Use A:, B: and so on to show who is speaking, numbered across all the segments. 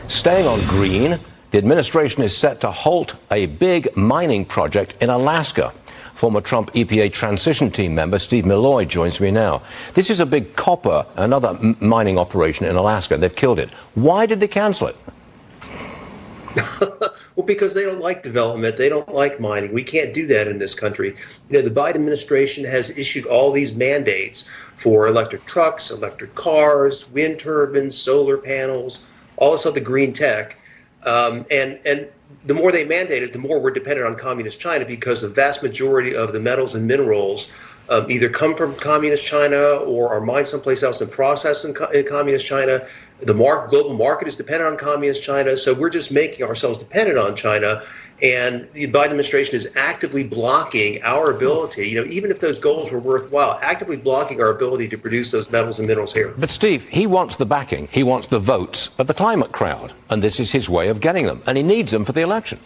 A: Staying on green, the administration is set to halt a big mining project in Alaska. Former Trump EPA transition team member Steve Milloy joins me now. This is a big copper, another mining operation in Alaska. They've killed it. Why did they cancel it?
B: Well, because they don't like development. They don't like mining. We can't do that in this country. You know, the Biden administration has issued all these mandates for electric trucks, electric cars, wind turbines, solar panels, all this other green tech. And the more they mandate it, the more we're dependent on communist China, because the vast majority of the metals and minerals either come from communist China or are mined someplace else and processed in communist China. The global market is dependent on communist China, so we're just making ourselves dependent on China. And the Biden administration is actively blocking our ability, you know, even if those goals were worthwhile, actively blocking our ability to produce those metals and minerals here.
A: But Steve, he wants the backing, he wants the votes of the climate crowd, and this is his way of getting them, and he needs them for the election.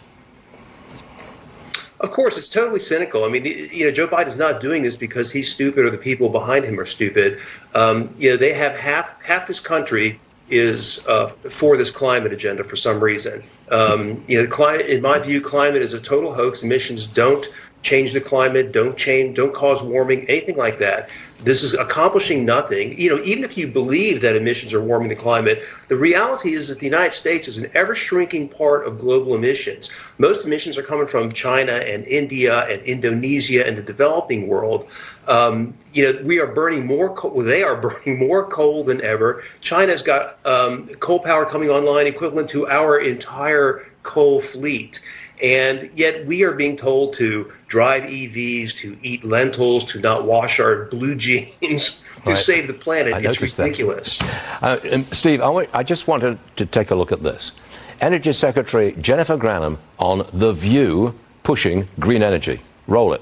B: Of course, it's totally cynical. I mean, Joe Biden's not doing this because he's stupid or the people behind him are stupid. They have half this country is for this climate agenda for some reason. Climate, in my view, climate is a total hoax. Emissions don't change the climate, don't cause warming, anything like that. This is accomplishing nothing. You know, even if you believe that emissions are warming the climate, the reality is that the United States is an ever-shrinking part of global emissions. Most emissions are coming from China and India and Indonesia and the developing world. We are burning more coal. They are burning more coal than ever. China's got coal power coming online equivalent to our entire coal fleet. And yet we are being told to drive EVs, to eat lentils, to not wash our blue jeans, to save the planet. It's ridiculous.
A: Steve, I just wanted to take a look at this. Energy Secretary Jennifer Granholm on The View pushing green energy. Roll it.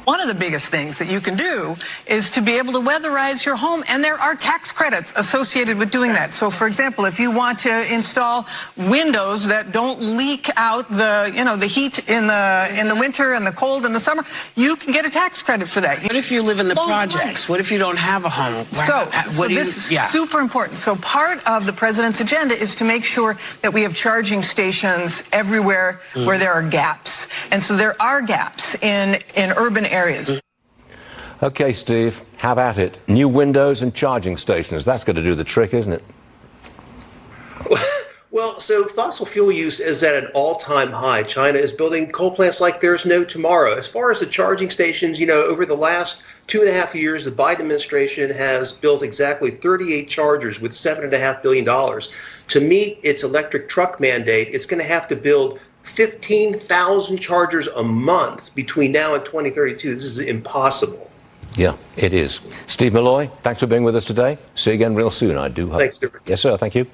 C: One of the biggest things that you can do is to be able to weatherize your home, and there are tax credits associated with doing that. So, for example, if you want to install windows that don't leak out the heat in the winter and the cold in the summer, you can get a tax credit for that.
D: What if you live in the projects? What if you don't have a home?
C: So this is super important. So part of the president's agenda is to make sure that we have charging stations everywhere where there are gaps. And so there are gaps in urban areas.
A: Okay, Steve, have at it. New windows and charging stations. That's going to do the trick, isn't it?
B: Well, so fossil fuel use is at an all-time high. China is building coal plants like there's no tomorrow. As far as the charging stations, over the last 2.5 years, the Biden administration has built exactly 38 chargers with $7.5 billion. To meet its electric truck mandate, it's going to have to build 15,000 chargers a month between now and 2032. This is impossible.
A: Yeah, it is. Steve Milloy, thanks for being with us today. See you again real soon, I do hope.
B: Thanks, Stuart.
A: Yes, sir. Thank you.